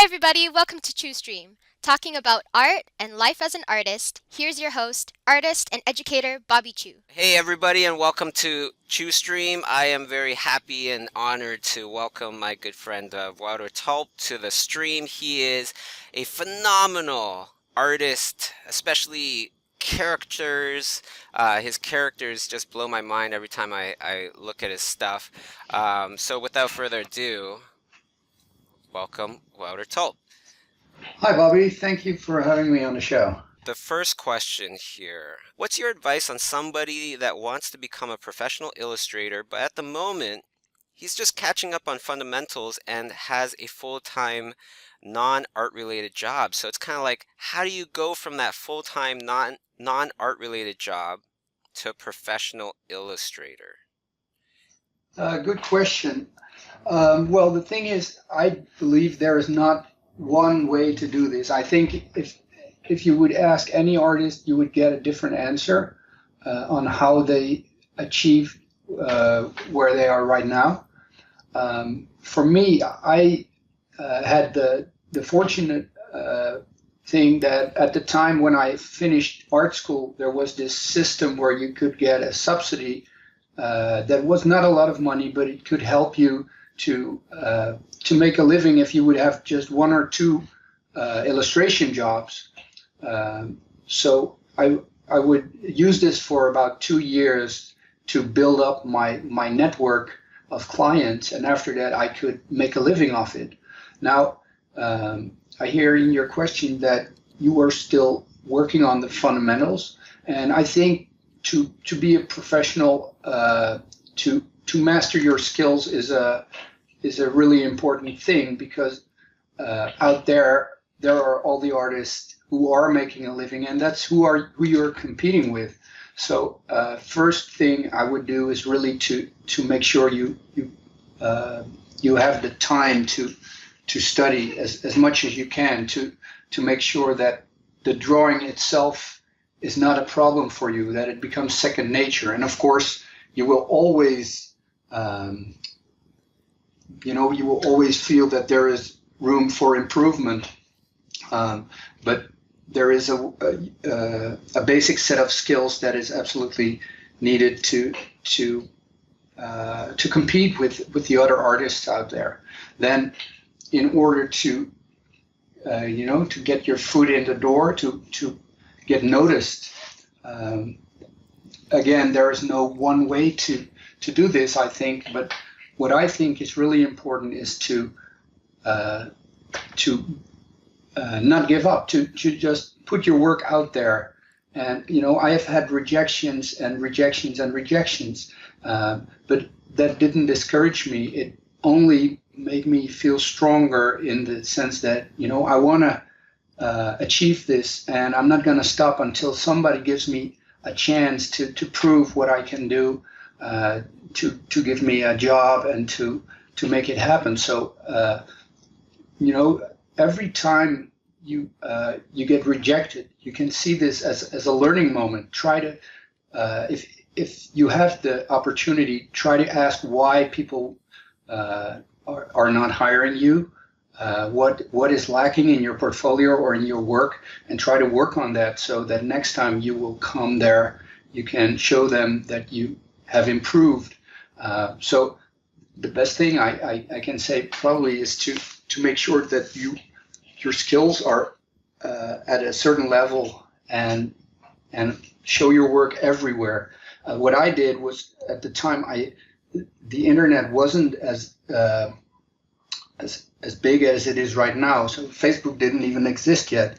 Hey everybody, welcome to ChiuStream, talking about art and life as an artist. Here's your host, artist and educator Bobby Chiu. Hey everybody, and welcome to ChiuStream. I am very happy and honored to welcome my good friend Wouter Tulp to the stream. He is a phenomenal artist, especially characters. His characters just blow my mind every time I look at his stuff. So without further ado, welcome Wouter Tulp. Hi, Bobby. Thank you for having me on the show. The first question here. What's your advice on somebody that wants to become a professional illustrator, but at the moment, he's just catching up on fundamentals and has a full-time non-art related job? So it's kind of like, how do you go from that full-time non-art related job to a professional illustrator? Good question. Well, the thing is, I believe there is not one way to do this. I think if you would ask any artist, you would get a different answer on how they achieve where they are right now. For me, I had the fortunate thing that at the time when I finished art school, there was this system where you could get a subsidy that was not a lot of money, but it could help you to make a living if you would have just one or two illustration jobs. So I would use this for about 2 years to build up my network of clients, and after that I could make a living off it. Now, I hear in your question that you are still working on the fundamentals, and I think to be a professional, to master your skills is a really important thing, because out there are all the artists who are making a living, and that's who you're competing with. So first thing I would do is really to make sure you have the time to study as much as you can to make sure that the drawing itself is not a problem for you, that it becomes second nature. And of course, you will always, you will always feel that there is room for improvement. But there is a basic set of skills that is absolutely needed to compete with the other artists out there. Then, in order to get your foot in the door, to get noticed. Again, there is no one way to do this, I think, but what I think is really important is to not give up, to just put your work out there. And, I have had rejections and rejections and rejections, but that didn't discourage me. It only made me feel stronger in the sense that, I want to achieve this, and I'm not going to stop until somebody gives me a chance to prove what I can do, to give me a job and to make it happen. So, every time you get rejected, you can see this as a learning moment. Try to, if you have the opportunity, try to ask why people are not hiring you. What is lacking in your portfolio or in your work, and try to work on that, so that next time you will come there, you can show them that you have improved. So the best thing I can say probably is to make sure that your skills are at a certain level, and show your work everywhere. What I did was, at the time, the internet wasn't as big as it is right now. So Facebook didn't even exist yet,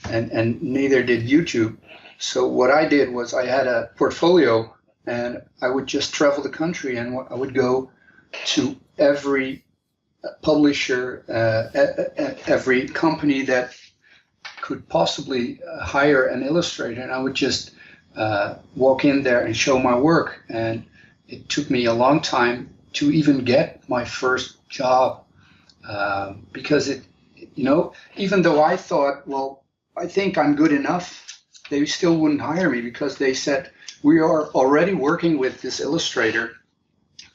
and neither did YouTube. So what I did was, I had a portfolio, and I would just travel the country, and I would go to every publisher, every company that could possibly hire an illustrator, and I would just walk in there and show my work. And it took me a long time to even get my first job. Because even though I thought, well, I think I'm good enough, they still wouldn't hire me, because they said, we are already working with this illustrator,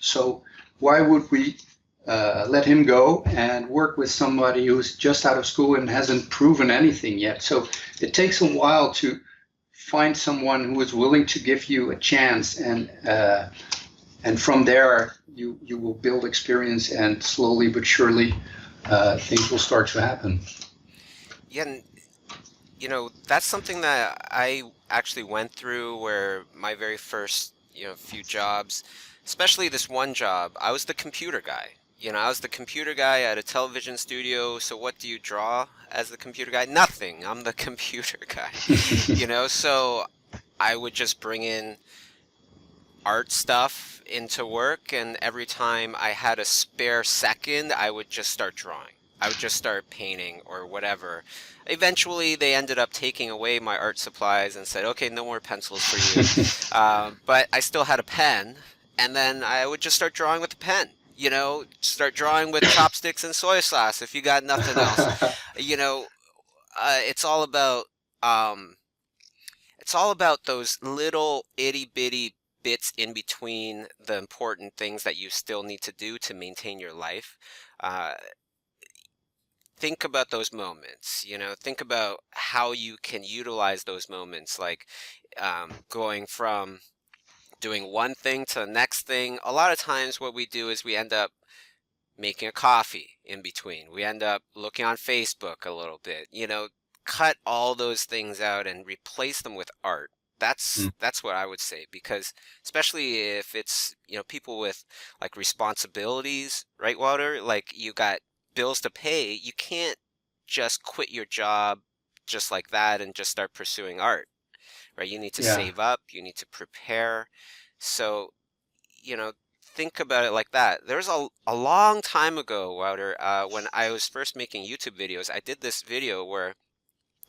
so why would we let him go and work with somebody who's just out of school and hasn't proven anything yet. So it takes a while to find someone who is willing to give you a chance, and from there you will build experience, and slowly but surely things will start to happen. Yeah, and that's something that I actually went through, where my very first, few jobs, especially this one job, I was the computer guy. I was the computer guy at a television studio. So what do you draw as the computer guy? Nothing. I'm the computer guy. So I would just bring in art stuff into work, and every time I had a spare second, I would just start drawing. I would just start painting or whatever. Eventually, they ended up taking away my art supplies and said, okay, no more pencils for you. But I still had a pen, and then I would just start drawing with a pen. Start drawing with chopsticks and soy sauce if you got nothing else. You know, it's all about those little itty bitty bits in between the important things that you still need to do to maintain your life. Uh, think about those moments, think about how you can utilize those moments, like going from doing one thing to the next thing. A lot of times what we do is we end up making a coffee in between. We end up looking on Facebook a little bit, cut all those things out and replace them with art. That's what I would say, because especially if it's, people with like responsibilities, right, Wouter? Like, you got bills to pay, you can't just quit your job just like that and just start pursuing art, right? You need to Yeah. save up, you need to prepare. So, you know, think about it like that. There's a long time ago, Wouter, when I was first making YouTube videos, I did this video where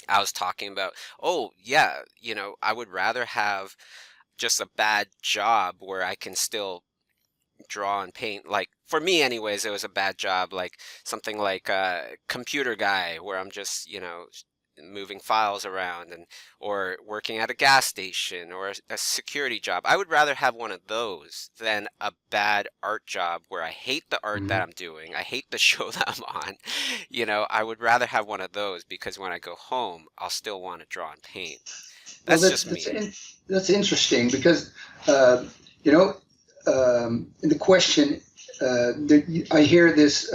I was talking about, oh, yeah, I would rather have just a bad job where I can still draw and paint. Like, for me anyways, it was a bad job, like something like computer guy, where I'm just, moving files around, and or working at a gas station, or a security job. I would rather have one of those than a bad art job where I hate the art that Mhm. I'm doing. I hate the show that I'm on. I would rather have one of those, because when I go home, I'll still want to draw and paint. Well, That's just me. that's interesting because uh, you know in the question I hear this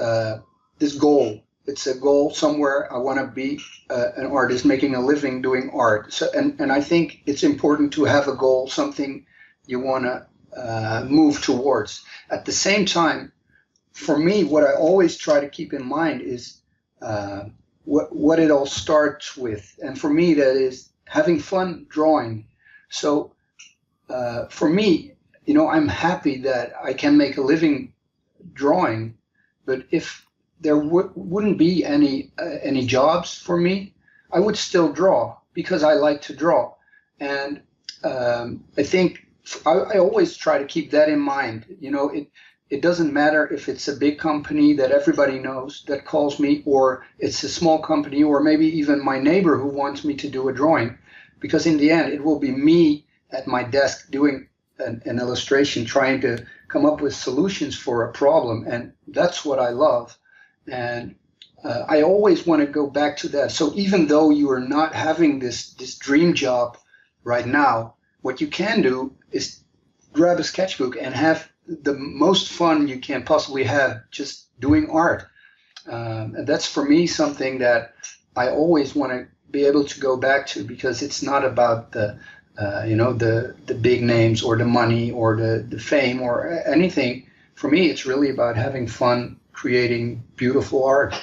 goal. It's a goal somewhere. I want to be an artist making a living doing art. So and I think it's important to have a goal, something you want to move towards. At the same time, for me, what I always try to keep in mind is uh, what it all starts with, and for me, that is having fun drawing. So for me, I'm happy that I can make a living drawing, but if there wouldn't be any jobs for me, I would still draw because I like to draw, and I think I always try to keep that in mind. It doesn't matter if it's a big company that everybody knows that calls me, or it's a small company, or maybe even my neighbor who wants me to do a drawing, because in the end, it will be me at my desk doing an illustration, trying to come up with solutions for a problem, and that's what I love. And I always want to go back to that. So even though you are not having this dream job right now, what you can do is grab a sketchbook and have the most fun you can possibly have just doing art. And that's for me something that I always want to be able to go back to, because it's not about the big names or the money or the fame or anything. For me, it's really about having fun creating beautiful art.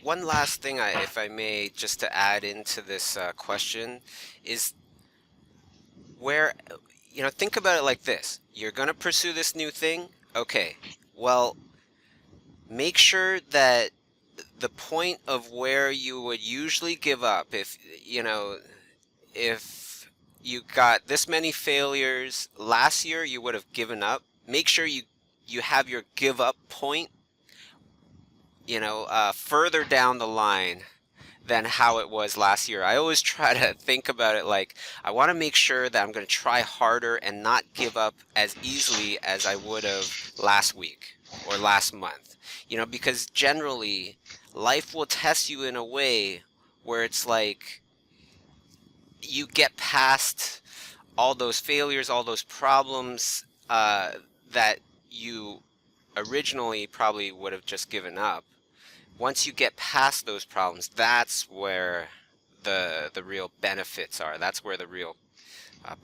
One last thing, if I may, just to add into this question, is where, think about it like this. You're going to pursue this new thing. Okay, well, make sure that the point of where you would usually give up, if you got this many failures last year, you would have given up. Make sure you have your give up point, further down the line than how it was last year. I always try to think about it like I want to make sure that I'm going to try harder and not give up as easily as I would have last week or last month. Because generally life will test you in a way where it's like you get past all those failures, all those problems that you originally probably would have just given up. Once you get past those problems, that's where the real benefits are. That's where the real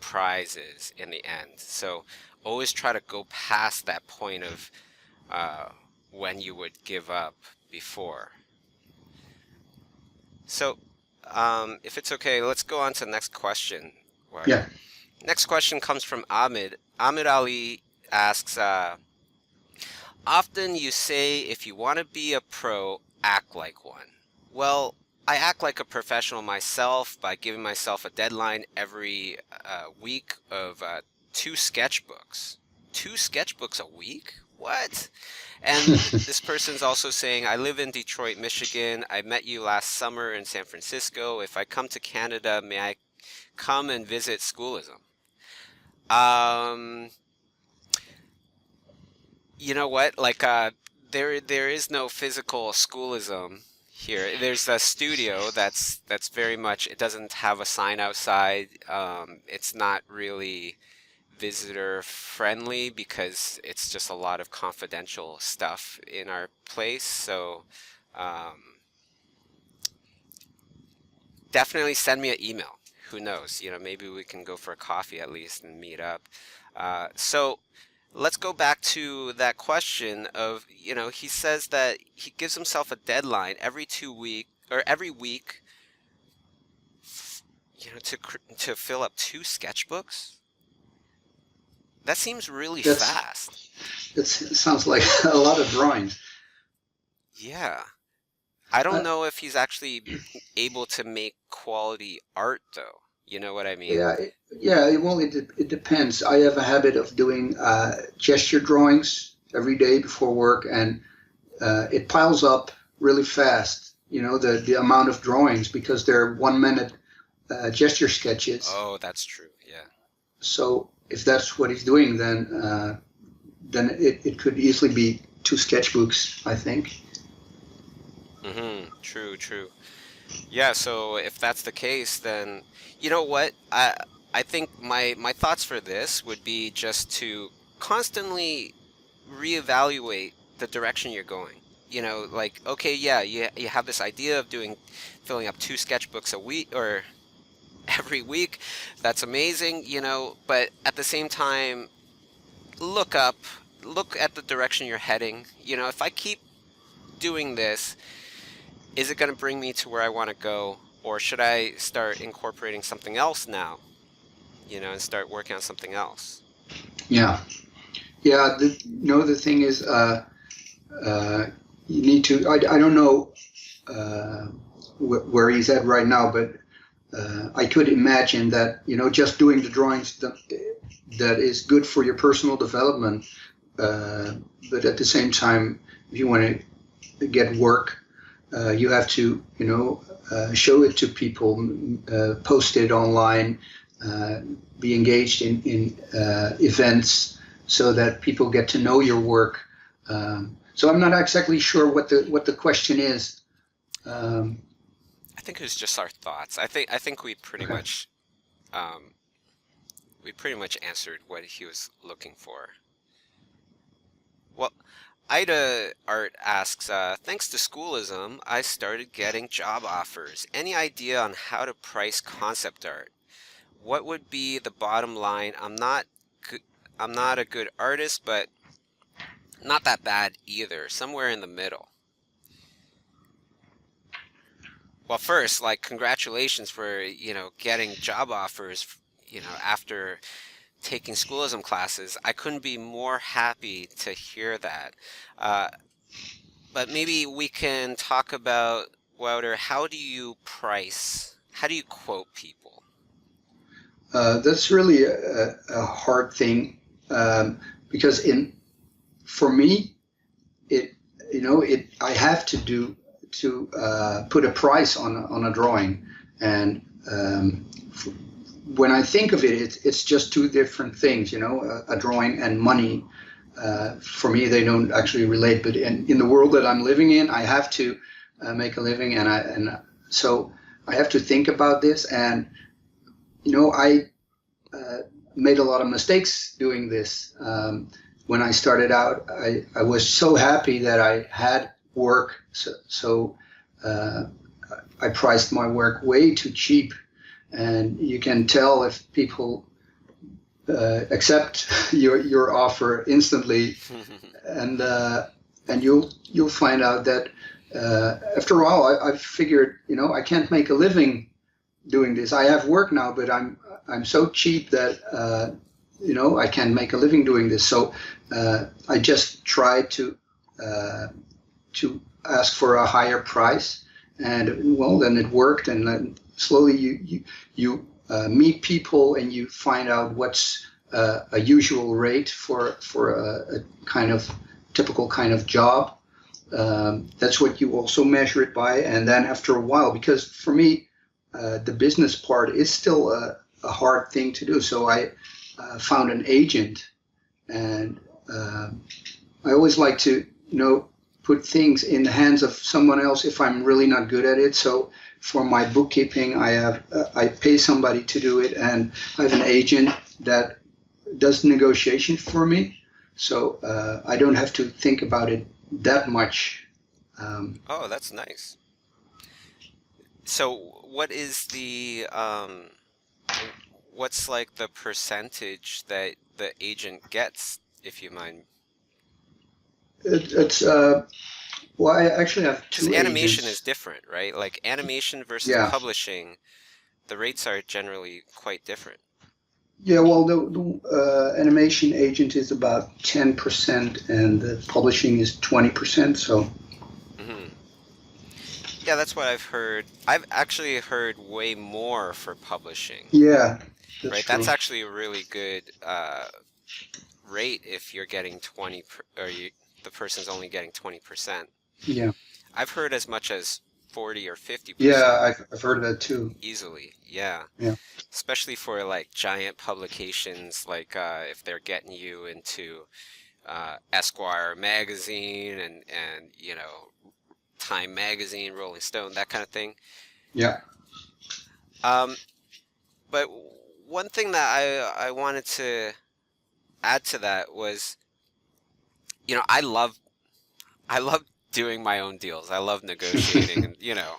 prize is in the end. So always try to go past that point of when you would give up before. So if it's okay, let's go on to the next question. Yeah. Next question comes from Ahmed. Ahmed Ali asks, often you say if you want to be a pro, act like one. Well, I act like a professional myself by giving myself a deadline every week of 2 sketchbooks. 2 sketchbooks a week? What? And this person's also saying, I live in Detroit, Michigan. I met you last summer in San Francisco. If I come to Canada, may I come and visit schoolism? You know what? Like, there is no physical schoolism here. There's a studio that's very much, it doesn't have a sign outside. It's not really visitor friendly because it's just a lot of confidential stuff in our place. So definitely send me an email. Who knows? Maybe we can go for a coffee at least and meet up. So let's go back to that question of, he says that he gives himself a deadline every 2 week or every week, to fill up 2 sketchbooks. That seems really fast. It sounds like a lot of drawings. Yeah. I don't know if he's actually able to make quality art, though. You know what I mean? Well, it depends. I have a habit of doing gesture drawings every day before work, and it piles up really fast, the amount of drawings, because they're 1 minute gesture sketches. Oh, that's true, yeah. So if that's what he's doing, then it could easily be 2 sketchbooks, I think. True. Yeah, so if that's the case, then you know what? I think my thoughts for this would be just to constantly reevaluate the direction you're going. Like, okay, yeah, you have this idea of filling up 2 sketchbooks a week or every week. That's amazing, but at the same time, look at the direction you're heading. If I keep doing this, is it going to bring me to where I want to go, or should I start incorporating something else now, and start working on something else? Yeah. The thing is, you need to. I don't know where he's at right now, but I could imagine that just doing the drawings that is good for your personal development, but at the same time, if you want to get work, you have to show it to people, post it online, be engaged in events so that people get to know your work. So I'm not exactly sure what the question is. I think it was just our thoughts. I think we pretty much answered what he was looking for. Well, Ida Art asks, thanks to schoolism, I started getting job offers. Any idea on how to price concept art? What would be the bottom line? I'm not a good artist, but not that bad either. Somewhere in the middle. Well, first, congratulations for, getting job offers, after taking schoolism classes. I couldn't be more happy to hear that. But maybe we can talk about, Wouter, how do you quote people? That's really a hard thing, because for me, I have to do put a price on a drawing, and when I think of it, it's just two different things, a drawing and money. For me, they don't actually relate, but in the world that I'm living in, I have to make a living, and so I have to think about this. And I made a lot of mistakes doing this. When I started out, I was so happy that I had work, so I priced my work way too cheap, and you can tell if people accept your offer instantly, and you'll find out that after a while I figured I can't make a living doing this. I have work now, but I'm so cheap that I can't make a living doing this. So I just tried to ask for a higher price, and well, then it worked, and then slowly you meet people and you find out what's a usual rate for a kind of typical kind of job. That's what you also measure it by, and then after a while, because for me the business part is still a hard thing to do, so I found an agent, and I always like to put things in the hands of someone else if I'm really not good at it. So for my bookkeeping, I pay somebody to do it, and I have an agent that does negotiation for me. So I don't have to think about it that much. Oh, that's nice. So what is what's like the percentage that the agent gets, if you mind? It's well, I actually have Because two animation is agents. different, right? Like animation versus Yeah. publishing, the rates are generally quite different. Yeah, well, the animation agent is about 10%, and the publishing is 20%. So, Hmm. Yeah, that's what I've heard. I've actually heard way more for publishing, yeah, that's right? true. That's actually a really good rate if you're getting the person's only getting 20%. Yeah, I've heard as much as 40 or yeah, 50% I've heard of that too. easily. Yeah. Yeah, Especially for like giant publications, like if they're getting you into Esquire magazine and Time magazine, Rolling Stone, that kind of thing. yeah. Um, but one thing that I wanted to add to that was, I love doing my own deals. I love negotiating, and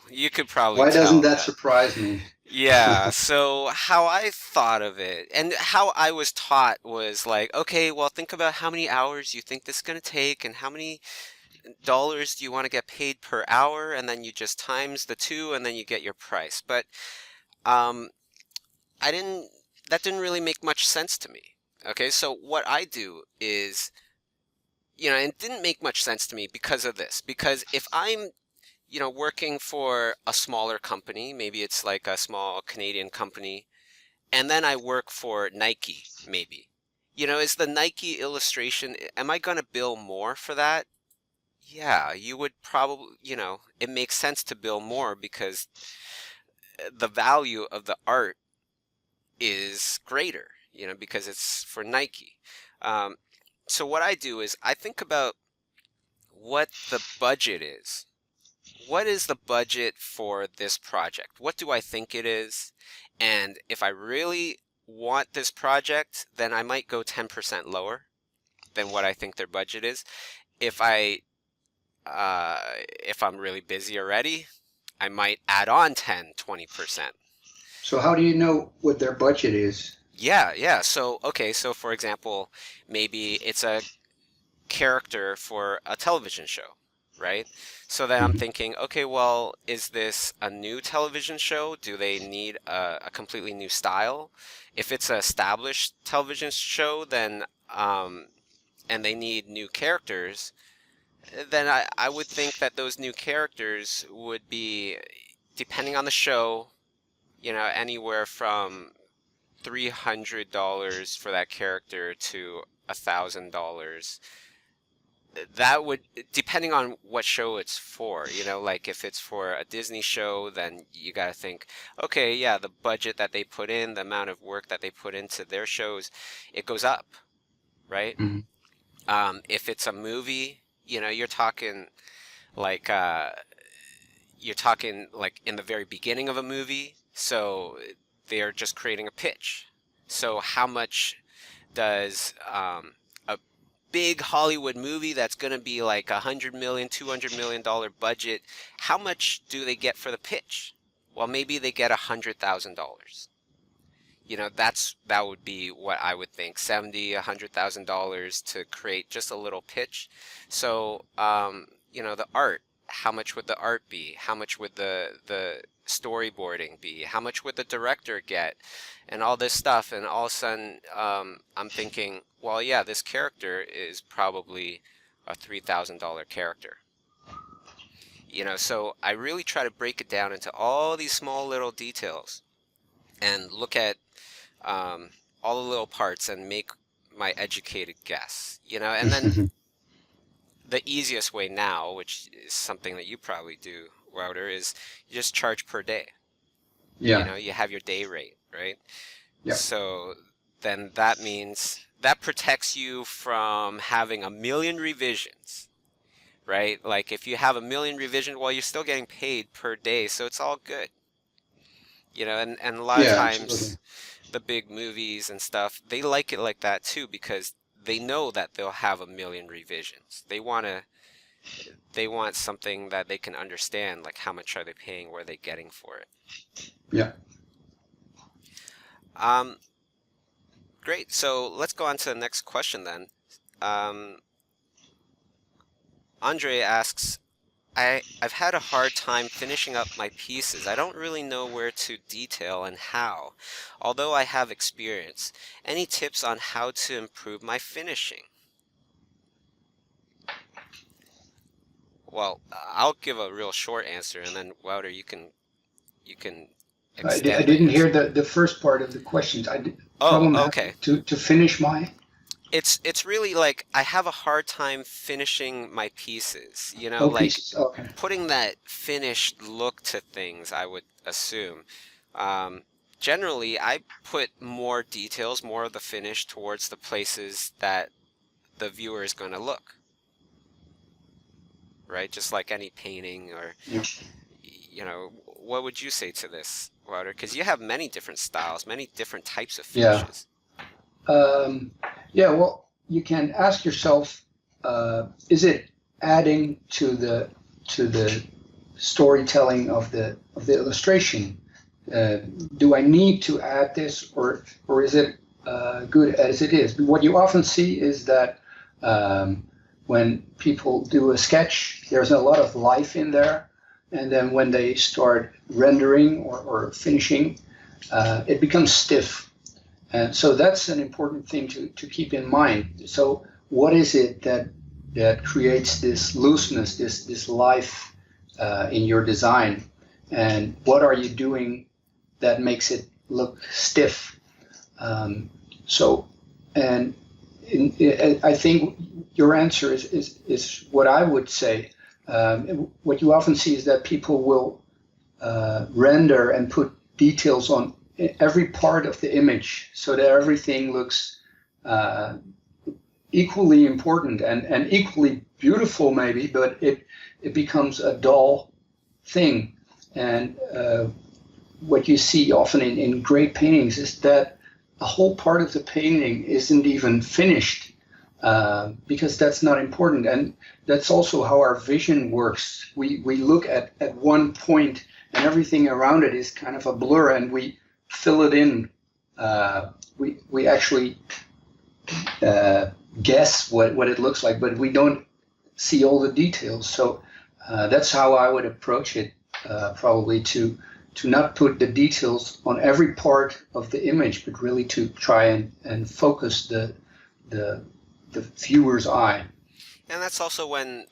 you could probably Why doesn't tell that that. surprise me? Yeah, so how I thought of it and how I was taught was like, okay, well, think about how many hours you think this is going to take and how many dollars do you want to get paid per hour, and then you just times the two and then you get your price. But um, I didn't, that didn't really make much sense to me. Okay, so what I do is, it didn't make much sense to me because of this. Because if I'm working for a smaller company, maybe it's like a small Canadian company, and then I work for Nike, maybe. Is the Nike illustration, am I going to bill more for that? Yeah, you would probably, it makes sense to bill more because the value of the art is greater, because it's for Nike. Um, so what I do is I think about what the budget is. What is the budget for this project? What do I think it is? And if I really want this project, then I might go 10% lower than what I think their budget is. If I uh, if I'm really busy already, I might add on 10, 20%. So how do you know what their budget is? Yeah, yeah. So, okay, so for example, maybe it's a character for a television show, right? So then I'm Mhm. thinking, okay, well, is this a new television show? Do they need a completely new style? If it's an established television show, then and they need new characters, then I would think that those new characters would be, depending on the show, anywhere from $300 for that character to $1,000. that would, depending on what show it's for, like if it's for a Disney show, then you got to think, okay, yeah, the budget that they put in, the amount of work that they put into their shows, it goes up, right? Mhm. If it's a movie, you're talking like in the very beginning of a movie, so they're just creating a pitch. So how much does a big Hollywood movie that's going to be like $100 million, $200 million budget, how much do they get for the pitch? Well, maybe they get $100,000. That would be what I would think, $100,000 to create just a little pitch. So, the art, how much would the art be? How much would the storyboarding be? How much would the director get? And all this stuff. And all of a sudden, I'm thinking, well, yeah, this character is probably a $3,000 character. So I really try to break it down into all these small little details and look at all the little parts and make my educated guess, and then the easiest way now, which is something that you probably do, Wouter, is you just charge per day. Yeah. You have your day rate, right? Yeah. So then that means that protects you from having a million revisions, right? Like if you have a million revisions, well, you're still getting paid per day, so it's all good. And a lot of Yeah, times absolutely. the big movies and stuff, they like it like that too, because they know that they'll have a million revisions. They want something that they can understand, like how much are they paying, what are they getting for it. Yeah. Great. So let's go on to the next question then. Andre asks, I've had a hard time finishing up my pieces. I don't really know where to detail and how, although I have experience. Any tips on how to improve my finishing? Well, I'll give a real short answer, and then Wouter, you can I extend the didn't hear answer. the first part of the questions. Oh, Problem okay. to finish my. It's really like I have a hard time finishing my pieces, Oh, like pieces. Okay. putting that finished look to things, I would assume. Um, Generally, I put more details, more of the finish towards the places that the viewer is going to look, right? Just like any painting or, Yeah. What would you say to this, Wouter? Because you have many different styles, many different types of Yeah. finishes. Yeah. Well, you can ask yourself, is it adding to the storytelling of the illustration? Do I need to add this, or is it good as it is? What you often see is that when people do a sketch, there's a lot of life in there, and then when they start rendering or finishing, it becomes stiff. And so that's an important thing to keep in mind. So what is it that creates this looseness, this life in your design, and what are you doing that makes it look stiff? I think your answer is what I would say. What you often see is that people will render and put details on every part of the image so that everything looks equally important and equally beautiful maybe, but it becomes a dull thing. And what you see often in great paintings is that a whole part of the painting isn't even finished because that's not important. And that's also how our vision works. We look at one point and everything around it is kind of a blur, and we fill it in. We actually guess what it looks like, but we don't see all the details. So that's how I would approach it, probably to not put the details on every part of the image, but really to try and focus the viewer's eye. And that's also when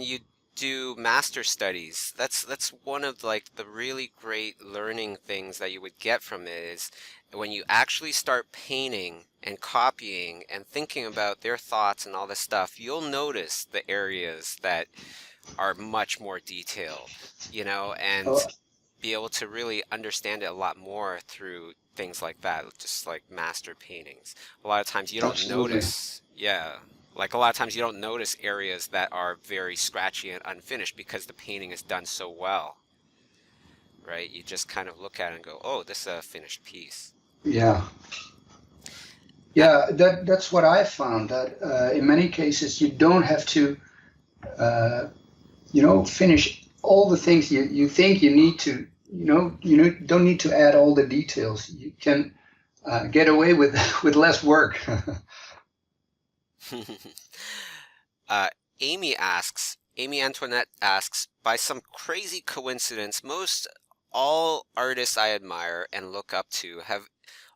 you do master studies. That's one of like the really great learning things that you would get from it is when you actually start painting and copying and thinking about their thoughts and all this stuff, you'll notice the areas that are much more detailed, and Oh, be able to really understand it a lot more through things like that, just like master paintings. A lot of times you don't absolutely. notice, yeah, like a lot of times you don't notice areas that are very scratchy and unfinished because the painting is done so well, right? You just kind of look at it and go, oh, this is a finished piece. Yeah. Uh, Yeah, that's what I found, that in many cases you don't have to, uh, finish all the things you think you need to, don't need to add all the details. You can get away with with less work. uh, Amy Antoinette asks, by some crazy coincidence, most all artists I admire and look up to have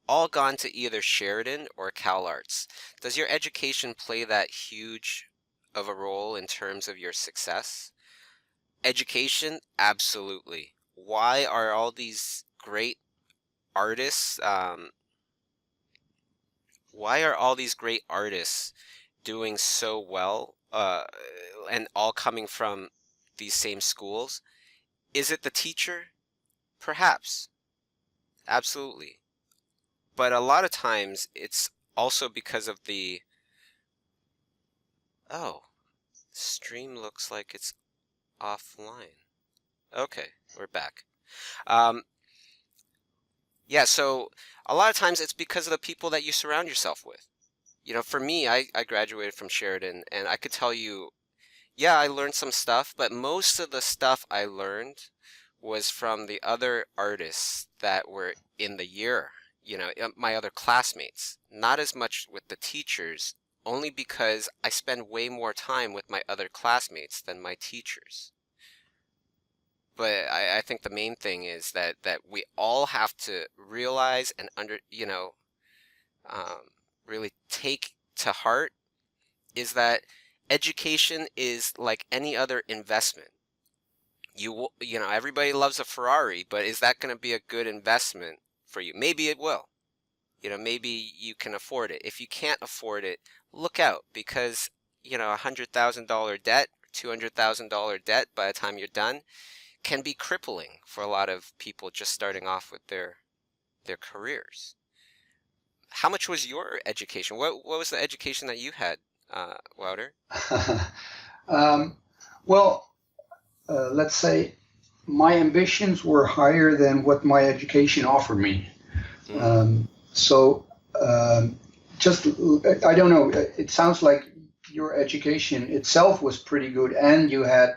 all gone to either Sheridan or CalArts. Does your education play that huge of a role in terms of your success? Education, absolutely. Why are all these great artists, why are all these great artists doing so well, and all coming from these same schools? Is it the teacher? Perhaps. Absolutely. But a lot of times it's also because of the, oh, stream looks like it's offline. Okay, we're back. Um, yeah, so a lot of times it's because of the people that you surround yourself with. For me, I graduated from Sheridan, and I could tell you, yeah, I learned some stuff, but most of the stuff I learned was from the other artists that were in the year, my other classmates. Not as much with the teachers, only because I spend way more time with my other classmates than my teachers. But I think the main thing is that we all have to realize and um, really take to heart is that education is like any other investment. Everybody loves a Ferrari, but is that going to be a good investment for you? Maybe it will. Maybe you can afford it. If you can't afford it, look out, because $100,000 debt, $200,000 debt by the time you're done can be crippling for a lot of people just starting off with their careers. How much was your education? What was the education that you had, Wouter? um, well, let's say my ambitions were higher than what my education offered me. Mm. So just, I don't know, it sounds like your education itself was pretty good, and you had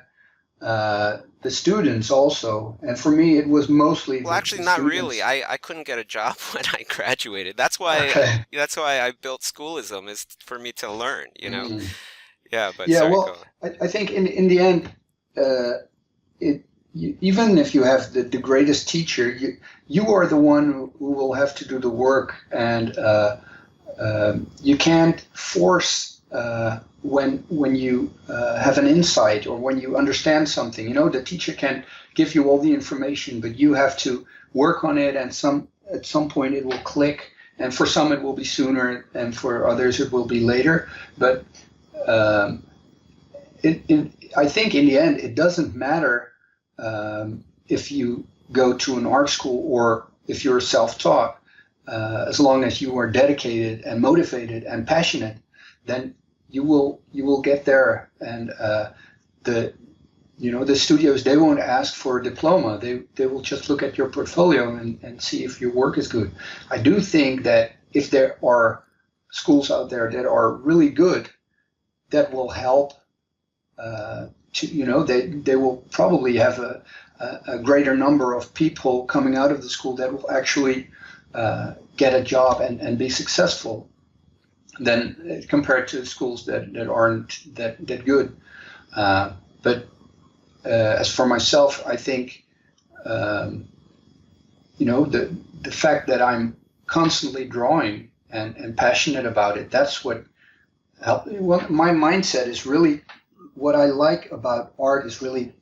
the students also. And for me, it was mostly Well, actually, the not really. students. I couldn't get a job when I graduated. That's why I built schoolism, is for me to learn. Mm. Yeah, but Yeah, sorry, well, go. I think in the end, it even if you have the greatest teacher, you are the one who will have to do the work, and you can't force when you have an insight or when you understand something. The teacher can give you all the information, but you have to work on it, and at some point it will click. And for some it will be sooner, and for others it will be later. But um, I think in the end it doesn't matter if you go to an art school or if you're self-taught, as long as you are dedicated and motivated and passionate, then you will get there. And the the studios, they won't ask for a diploma. They will just look at your portfolio and see if your work is good. I do think that if there are schools out there that are really good, that will help. They will probably have a greater number of people coming out of the school that will actually get a job and be successful than compared to schools that aren't that good. But as for myself, I think the fact that I'm constantly drawing and passionate about it, that's what helped. Well, my mindset is really what I like about art is really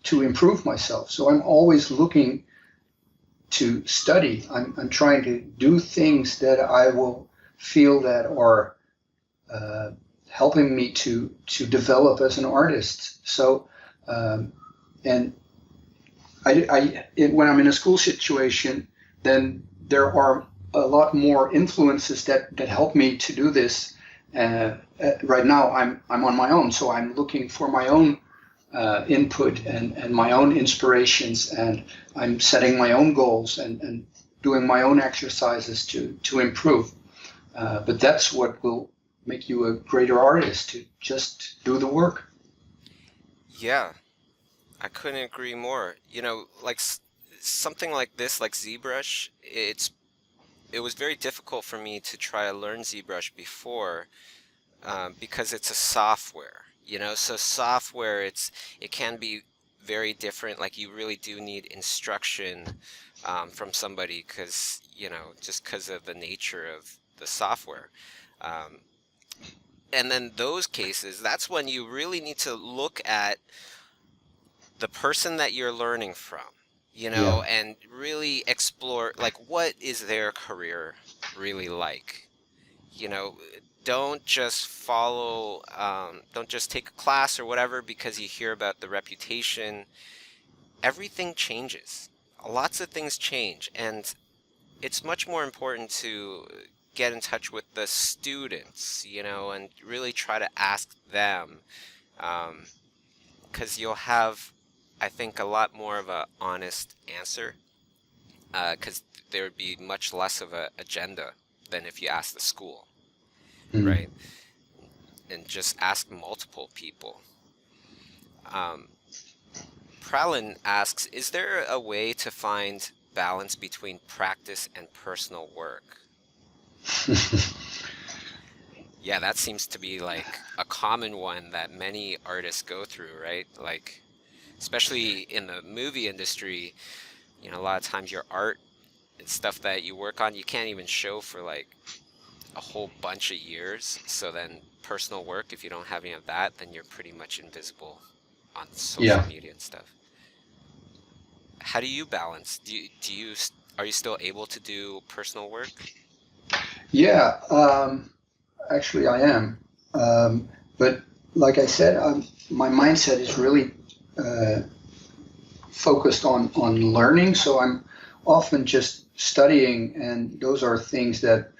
to improve myself. So I'm always looking to study. I'm trying to do things that I will feel that are helping me to develop as an artist. So, and when I'm in a school situation, then there are a lot more influences that help me to do this. Right now, I'm on my own, so I'm looking for my own input and my own inspirations, and I'm setting my own goals and doing my own exercises to improve. But that's what will make you a greater artist, to just do the work. Yeah, I couldn't agree more. Like something like this, like ZBrush, it was very difficult for me to try to learn ZBrush before, because it's a software. So software, it can be very different. Like you really do need instruction from somebody, because just because of the nature of the software. Um, and then those cases, that's when you really need to look at the person that you're learning from, Yeah. and really explore, like, what is their career really like? You know, don't just don't just take a class or whatever because you hear about the reputation. Everything changes. Lots of things change, and it's much more important to get in touch with the students, and really try to ask them, because you'll have, I think, a lot more of a honest answer, because there would be much less of a agenda than if you ask the school, Mm. right? And just ask multiple people. Um, Pralin asks, is there a way to find balance between practice and personal work? Yeah, that seems to be like a common one that many artists go through, right? Like, especially in the movie industry, a lot of times your art and stuff that you work on, you can't even show for like a whole bunch of years. So then personal work, if you don't have any of that, then you're pretty much invisible on social Yeah. media and stuff. How do you balance? Are you still able to do personal work? Yeah. Actually, I am. But like I said, my mindset is really uh, focused on learning. So I'm often just studying, and those are things that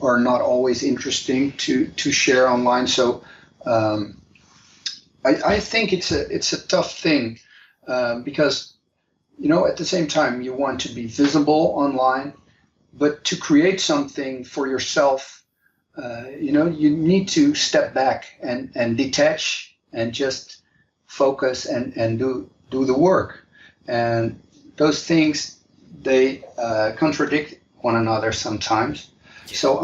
are not always interesting to share online. So um, I think it's a tough thing, because at the same time you want to be visible online, but to create something for yourself, you need to step back and detach and just focus and do the work. And those things, they contradict one another sometimes. Yeah. So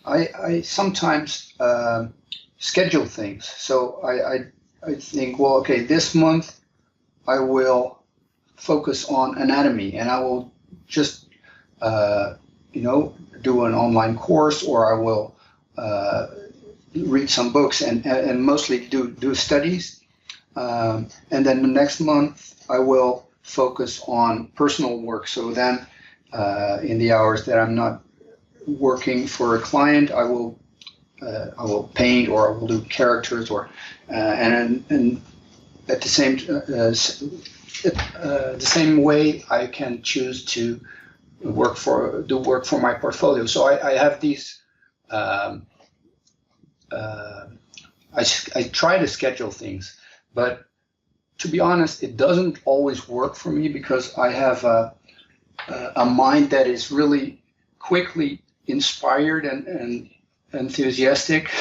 I sometimes schedule things. So I think, well, okay, this month I will focus on anatomy, and I will just uh, do an online course, or I will uh, read some books and mostly do studies. And then the next month I will focus on personal work. So then in the hours that I'm not working for a client, I will paint, or I will do characters, or and at the same way I can choose to work for my portfolio. So I have these. Um, uh, I try to schedule things, but to be honest, it doesn't always work for me, because I have a mind that is really quickly inspired and enthusiastic.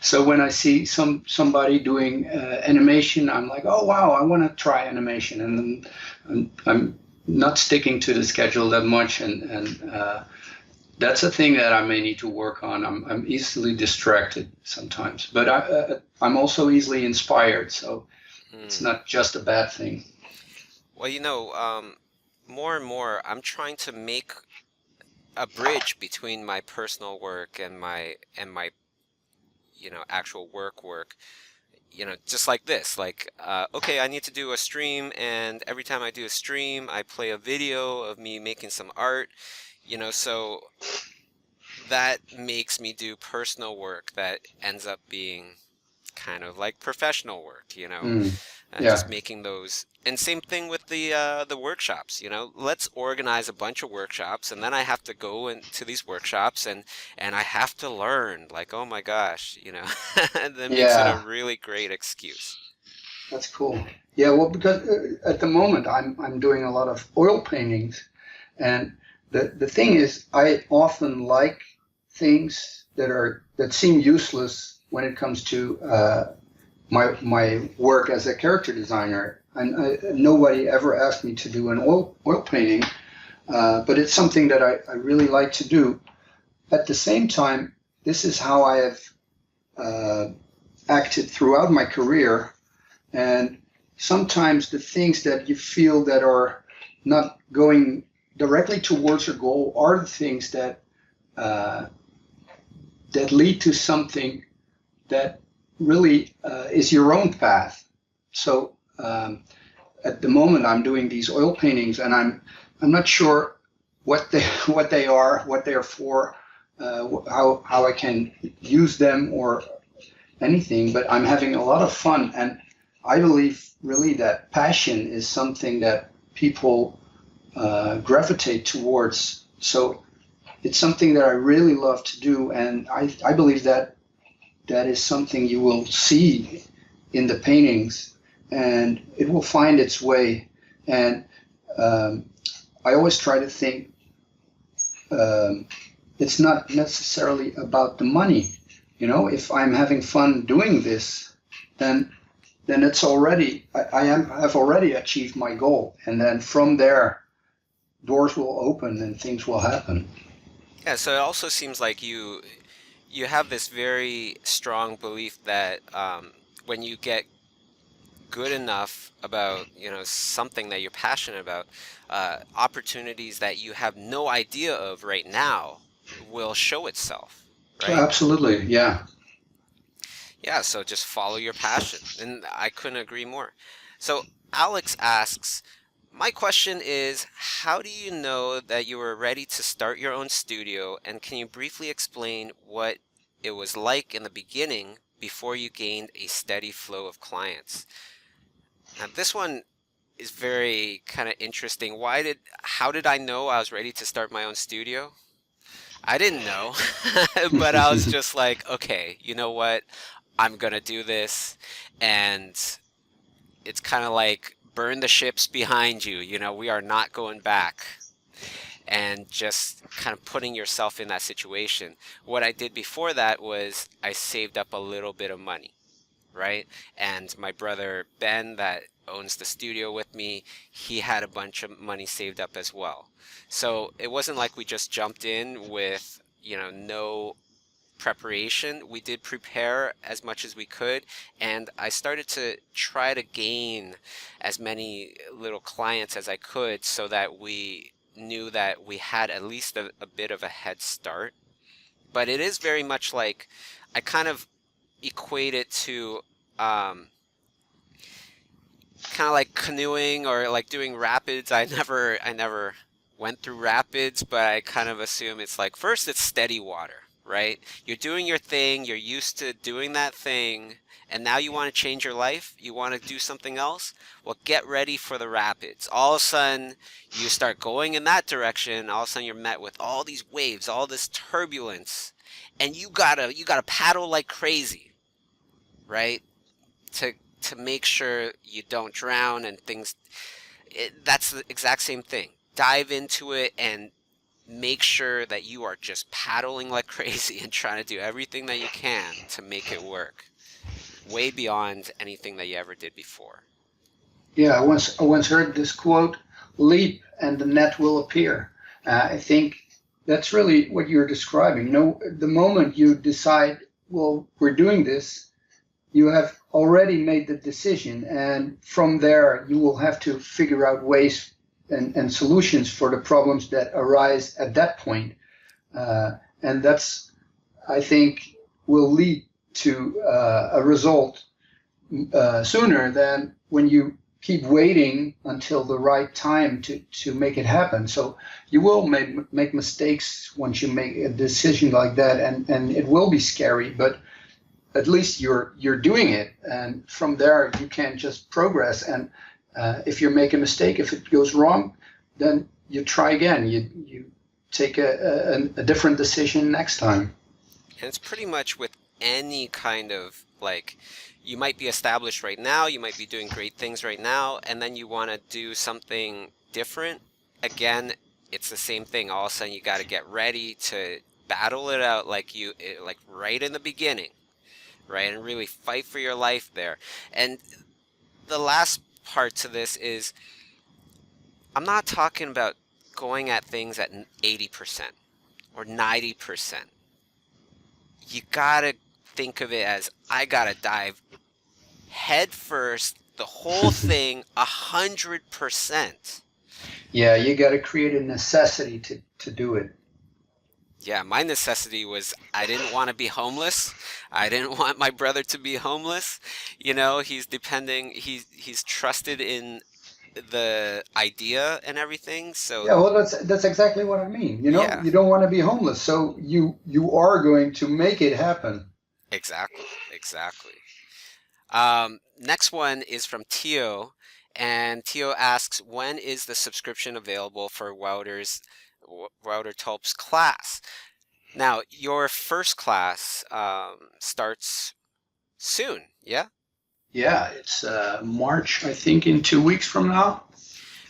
So when I see somebody doing animation, I'm like, oh wow, I want to try animation, and then I'm not sticking to the schedule that much, and that's a thing that I may need to work on. I'm easily distracted sometimes, but I'm also easily inspired, so it's Hmm. not just a bad thing. Well, more and more, I'm trying to make a bridge between my personal work and my actual work. just like this, like, okay, I need to do a stream, and every time I do a stream, I play a video of me making some art, so that makes me do personal work that ends up being kind of like professional work, Mm. just Yeah. making those. And same thing with the workshops, let's organize a bunch of workshops, and then I have to go into these workshops, and I have to learn, like, oh my gosh, that makes it a Yeah. really great excuse. That's cool. Yeah. Well, because at the moment I'm doing a lot of oil paintings, and the thing is, I often like things that seem useless when it comes to my work as a character designer. And nobody ever asked me to do an oil painting, but it's something that I really like to do. At the same time, this is how I have uh, acted throughout my career. And sometimes the things that you feel that are not going directly towards your goal are the things uh, that lead to something that really is your own path. So at the moment, I'm doing these oil paintings, and I'm not sure what they what they are, what they are for, how I can use them or anything. But I'm having a lot of fun, and I believe really that passion is something that people gravitate towards. So it's something that I really love to do, and I believe that that is something you will see in the paintings, and it will find its way. And um, I always try to think um, it's not necessarily about the money. If I'm having fun doing this, then it's already I've already achieved my goal, and then from there doors will open and things will happen. Yeah, so it also seems like you have this very strong belief that when you get good enough about something that you're passionate about, opportunities that you have no idea of right now will show itself, right? Absolutely, yeah. Yeah, so just follow your passion, and I couldn't agree more. So Alex asks, my question is, how do you know that you were ready to start your own studio, and can you briefly explain what it was like in the beginning before you gained a steady flow of clients? Now, this one is very kind of interesting. How did I know I was ready to start my own studio? I didn't know, but I was just like, okay, you know what? I'm gonna do this, and it's kind of like burn the ships behind you. We are not going back, and just kind of putting yourself in that situation. What I did before that was I saved up a little bit of money, right? And my brother Ben, that owns the studio with me, he had a bunch of money saved up as well. So it wasn't like we just jumped in with, no preparation. We did prepare as much as we could, and I started to try to gain as many little clients as I could so that we knew that we had at least a bit of a head start. But it is very much like I kind of equate it to um, kind of like canoeing or like doing rapids. I never went through rapids, but I kind of assume it's like first it's steady water, right? You're doing your thing, you're used to doing that thing, and now you want to change your life, you want to do something else. Well, get ready for the rapids. All of a sudden, you start going in that direction, all of a sudden you're met with all these waves, all this turbulence, and you gotta paddle like crazy, right? To to make sure you don't drown and things. That's the exact same thing. Dive into it and make sure that you are just paddling like crazy and trying to do everything that you can to make it work, way beyond anything that you ever did before. Yeah, I once heard this quote: "Leap, and the net will appear." I think that's really what you're describing. No, the moment you decide, well, we're doing this, you have already made the decision, and from there you will have to figure out ways and solutions for the problems that arise at that point. And that's, I think, will lead to a result sooner than when you keep waiting until the right time to make it happen. So you will make mistakes once you make a decision like that, and it will be scary, but at least you're doing it, and from there you can just progress. And if you make a mistake, if it goes wrong, then you try again. You take a different decision next time. And it's pretty much with any kind of, like, you might be established right now, you might be doing great things right now, and then you want to do something different. Again, it's the same thing. All of a sudden you got to get ready to battle it out like right in the beginning, right? And really fight for your life there. And the last part to this is, I'm not talking about going at things at 80% or 90%. You gotta think of it as, I gotta dive head first, the whole thing, 100%. Yeah, you got to create a necessity to do it. Yeah, my necessity was, I didn't want to be homeless. I didn't want my brother to be homeless. You know, he's trusted in the idea and everything. So Yeah, well, that's exactly what I mean. You know, yeah, you don't want to be homeless, so you are going to make it happen. exactly. Next one is from Tio, and Tio asks, when is the subscription available for Wouter Tulp's class? Now, your first class starts soon, yeah? Yeah, it's March, I think, in 2 weeks from now.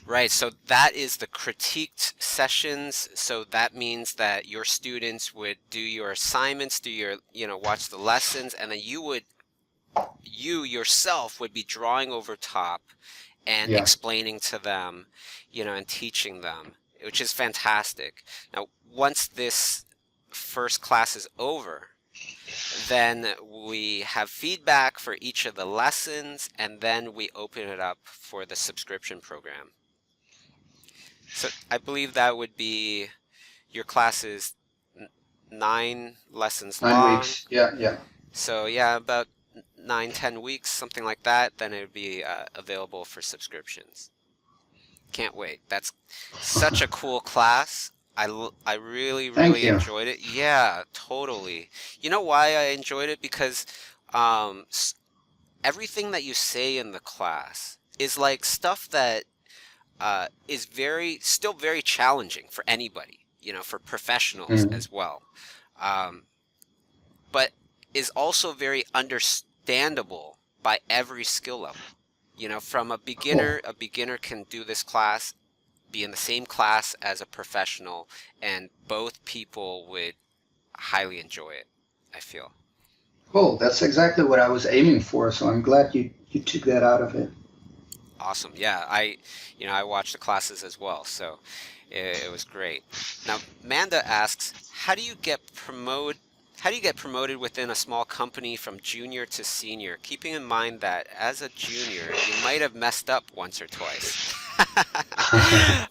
Right, so that is the critiqued sessions. So that means that your students would do your assignments, watch the lessons, and then you yourself would be drawing over top and Yeah. explaining to them, and teaching them, which is fantastic. Now, once this first class is over, then we have feedback for each of the lessons, and then we open it up for the subscription program. So I believe that would be, your class is 9 lessons 9 long. weeks. Yeah. So yeah, about 9-10 weeks, something like that. Then it would be available for subscriptions. Can't wait. That's such a cool class. I really Thank you. enjoyed it. Yeah, totally. You know why I enjoyed it? Because everything that you say in the class is like stuff that is still very challenging for anybody, for professionals as well, but is also very understandable by every skill level. From a beginner, a beginner can do this class, be in the same class as a professional, and both people would highly enjoy it, I feel. Cool. That's exactly what I was aiming for, so I'm glad you took that out of it. Awesome. Yeah, I watched the classes as well, so it was great. Now, Manda asks, how do you get promoted within a small company from junior to senior, keeping in mind that as a junior, you might have messed up once or twice?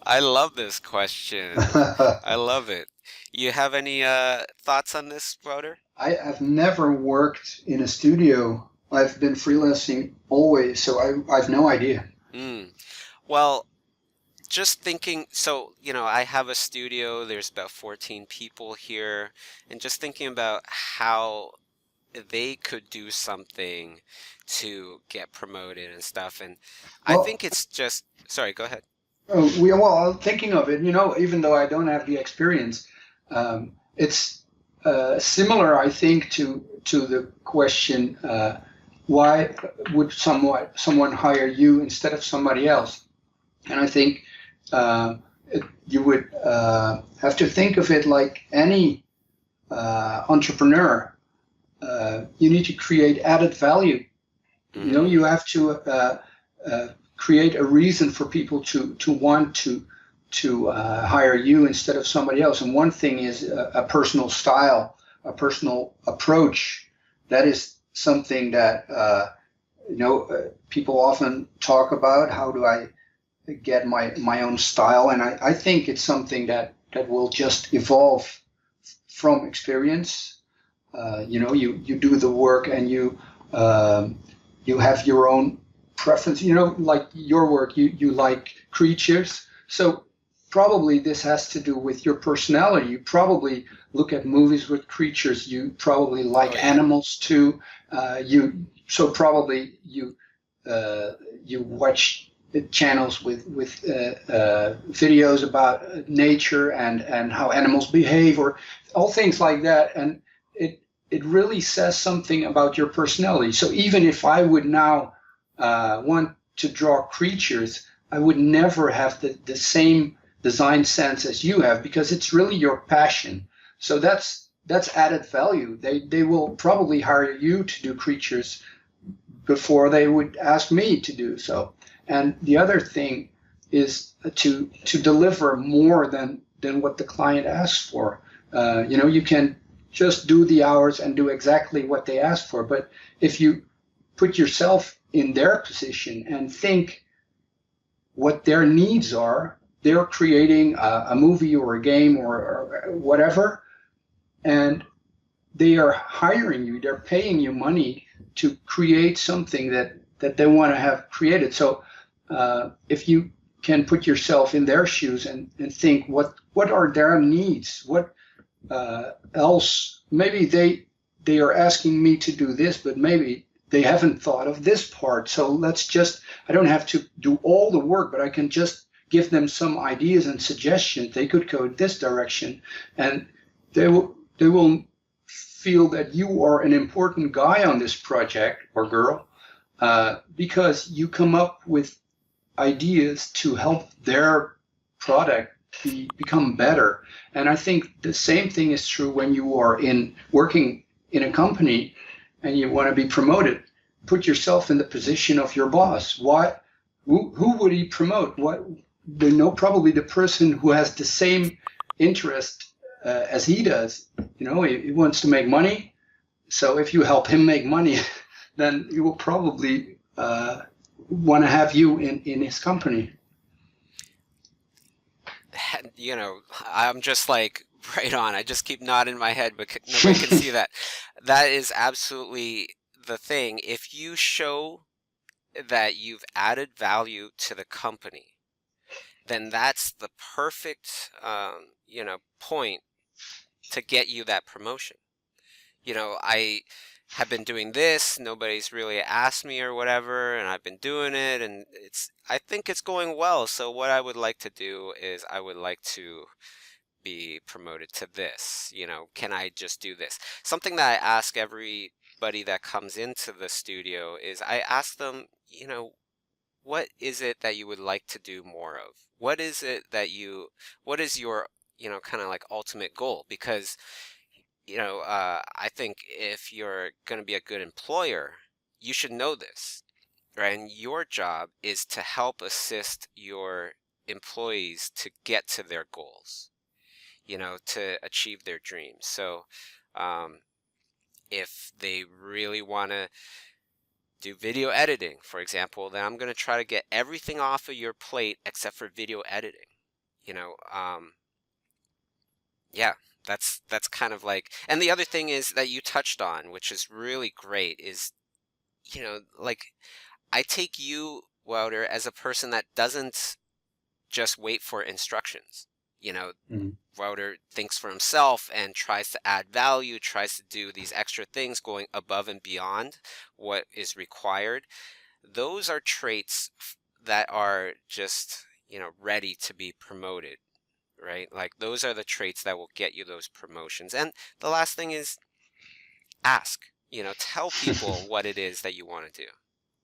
I love this question. I love it. You have any thoughts on this, Wouter? I've never worked in a studio. I've been freelancing always, so I've no idea. Well, just thinking, so, I have a studio, there's about 14 people here, and just thinking about how they could do something to get promoted and stuff. And I think it's just, sorry, go ahead. Well, thinking of it, even though I don't have the experience, it's similar, I think, to the question, why would someone hire you instead of somebody else? And I think you would have to think of it like any entrepreneur. You need to create added value. You have to create a reason for people to want to hire you instead of somebody else. And one thing is a personal style, a personal approach. That is something that people often talk about. How do I get my own style? And I think it's something that will just evolve from experience. You do the work, and you have your own preference. Like your work, you like creatures. So probably this has to do with your personality. You probably look at movies with creatures. You probably Oh like yeah. animals too. Probably you watch channels with videos about nature and how animals behave, or all things like that, and it really says something about your personality. So even if I would now want to draw creatures, I would never have the same design sense as you have, because it's really your passion. So that's added value. They will probably hire you to do creatures before they would ask me to do so. And the other thing is to deliver more than what the client asks for. You can just do the hours and do exactly what they ask for. But if you put yourself in their position and think what their needs are, they're creating a movie or a game or whatever, and they are hiring you, they're paying you money to create something that they want to have created. So if you can put yourself in their shoes and think what are their needs, what else, maybe they are asking me to do this, but maybe they haven't thought of this part. So I don't have to do all the work, but I can just give them some ideas and suggestions. They could go this direction, and they will feel that you are an important guy on this project, or girl, because you come up with ideas to help their product become better. And I think the same thing is true when you are working in a company and you want to be promoted. Put yourself in the position of your boss. Who would he promote? Probably the person who has the same interest as he does. He wants to make money. So if you help him make money, then he will probably want to have you in his company. I'm just like right on. I just keep nodding my head, but nobody can see that. That is absolutely the thing. If you show that you've added value to the company, then that's the perfect, point to get you that promotion. I have been doing this, nobody's really asked me or whatever, and I've been doing it, and I think it's going well. So what I would like to do is I would like to be promoted to this. Can I just do this? Something that I ask everybody that comes into the studio is I ask them, what is it that you would like to do more of? What is your, kind of like ultimate goal? Because I think if you're going to be a good employer, you should know this, right? And your job is to help assist your employees to get to their goals, to achieve their dreams. So if they really want to do video editing, for example, then I'm going to try to get everything off of your plate except for video editing. Yeah, that's kind of like, and the other thing is that you touched on, which is really great, is, like, I take you, Wouter, as a person that doesn't just wait for instructions. Wouter thinks for himself and tries to add value, tries to do these extra things, going above and beyond what is required. Those are traits that are just, ready to be promoted. Right? Like those are the traits that will get you those promotions. And the last thing is ask, tell people what it is that you want to do,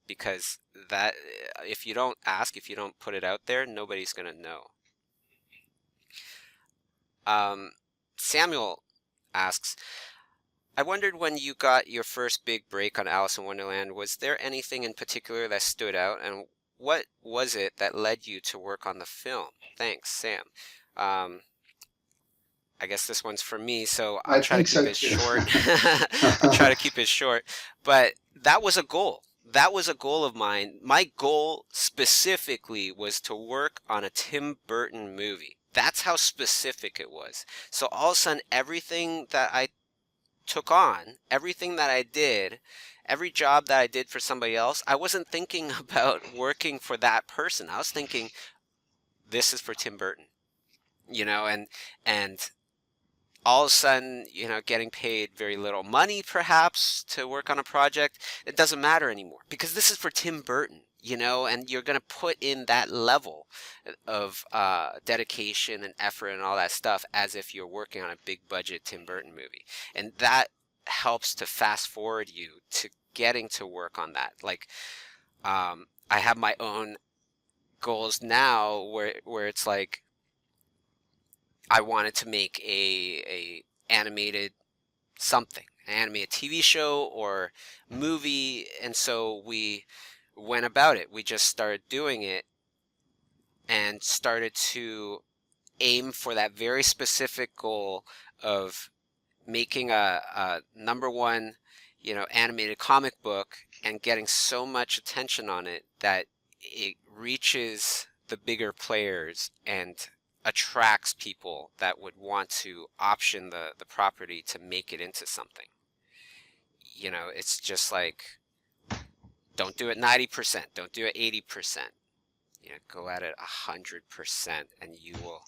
because that if you don't ask, if you don't put it out there, nobody's going to know. Samuel asks, I wondered when you got your first big break on Alice in Wonderland, was there anything in particular that stood out, and what was it that led you to work on the film? Thanks, Sam. I guess this one's for me, so I'll I try to think keep so it too. short. I'll try to keep it short. But that was a goal. That was a goal of mine. My goal specifically was to work on a Tim Burton movie. That's how specific it was. So all of a sudden, everything that I took on, everything that I did, every job that I did for somebody else, I wasn't thinking about working for that person. I was thinking, this is for Tim Burton, and all of a sudden, getting paid very little money perhaps to work on a project, it doesn't matter anymore because this is for Tim Burton, and you're going to put in that level of dedication and effort and all that stuff as if you're working on a big budget Tim Burton movie. And that helps to fast forward you to getting to work on that. Like, I have my own goals now where it's like, I wanted to make a animated something, an animated TV show or movie, and so we went about it. We just started doing it and started to aim for that very specific goal of making a number one, animated comic book and getting so much attention on it that it reaches the bigger players and attracts people that would want to option the property to make it into something. It's just like, don't do it 90%, don't do it 80%. Go at it 100%, and you will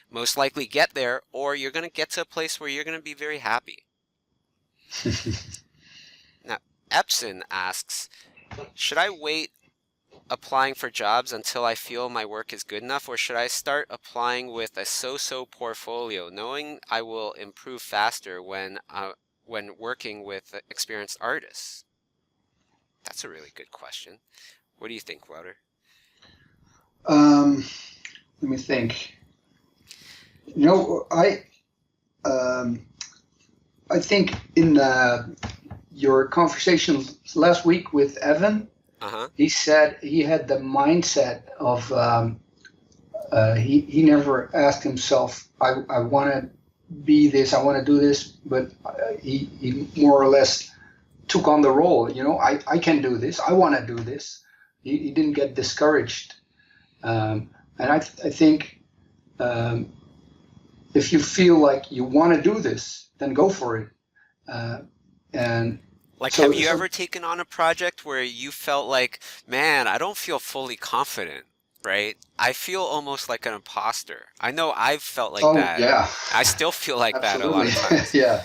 most likely get there, or you're going to get to a place where you're going to be very happy. Now, Epson asks, should I wait applying for jobs until I feel my work is good enough, or should I start applying with a so-so portfolio, knowing I will improve faster when working with experienced artists? That's a really good question. What do you think, Wouter? Let me think. I think in your conversation last week with Evan, he said he had the mindset of he never asked himself, I want to be this, I want to do this, but he more or less took on the role. I can do this, I want to do this. He didn't get discouraged, and I think if you feel like you want to do this, then go for it. And like, have you ever taken on a project where you felt like, man, I don't feel fully confident, right? I feel almost like an imposter. I know I've felt like that. Yeah. I still feel like that a lot of times. Yeah.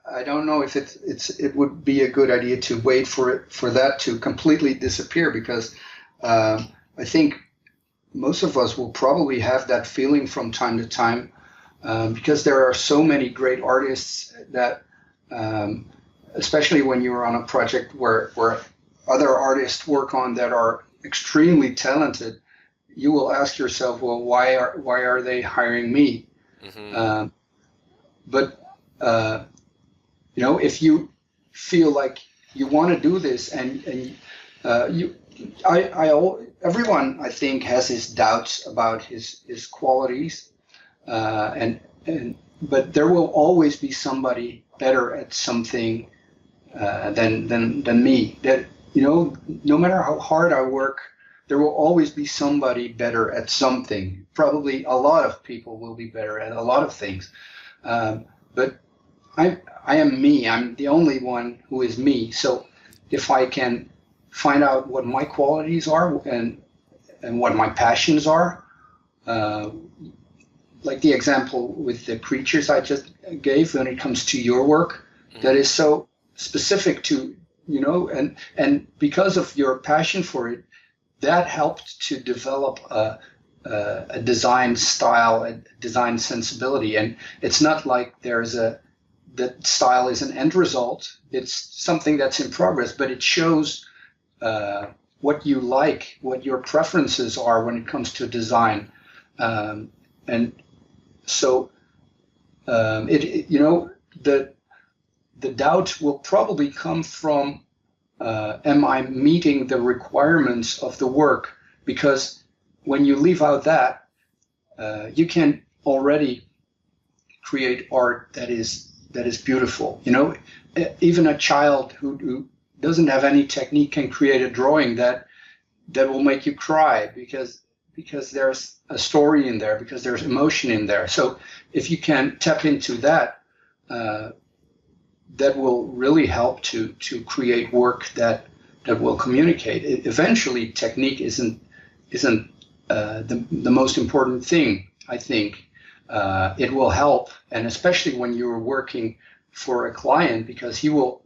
I don't know if it would be a good idea to wait for that to completely disappear, because I think most of us will probably have that feeling from time to time, because there are so many great artists that, especially when you're on a project where other artists work on that are extremely talented, you will ask yourself, well, why are they hiring me? Mm-hmm. But if you feel like you want to do this, and everyone, I think, has his doubts about his qualities, but there will always be somebody better at something than me. That no matter how hard I work, there will always be somebody better at something. Probably a lot of people will be better at a lot of things, but I am me. I'm the only one who is me. So if I can find out what my qualities are and what my passions are, like the example with the creatures I just gave, when it comes to your work, that is so specific to, and because of your passion for it, that helped to develop a design style, a design sensibility. And it's not like that style is an end result. It's something that's in progress, but it shows what you like, what your preferences are when it comes to design. And so the doubt will probably come from, am I meeting the requirements of the work? Because when you leave out that, you can already create art that is beautiful. Even a child who doesn't have any technique can create a drawing that will make you cry, because there's a story in there, because there's emotion in there. So if you can tap into that, uh, that will really help to create work that will communicate. Eventually, technique isn't the most important thing. I think it will help, and especially when you're working for a client, because he will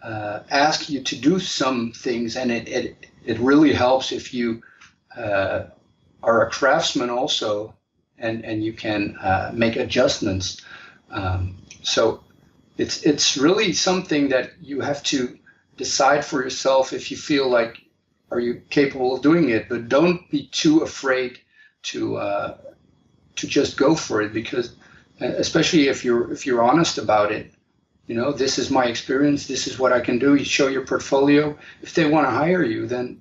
ask you to do some things, and it really helps if you are a craftsman also, and you can make adjustments. So it's really something that you have to decide for yourself if you feel like are you capable of doing it, but don't be too afraid to just go for it, because especially if you're honest about it, this is my experience, this is what I can do. You show your portfolio. If they want to hire you, then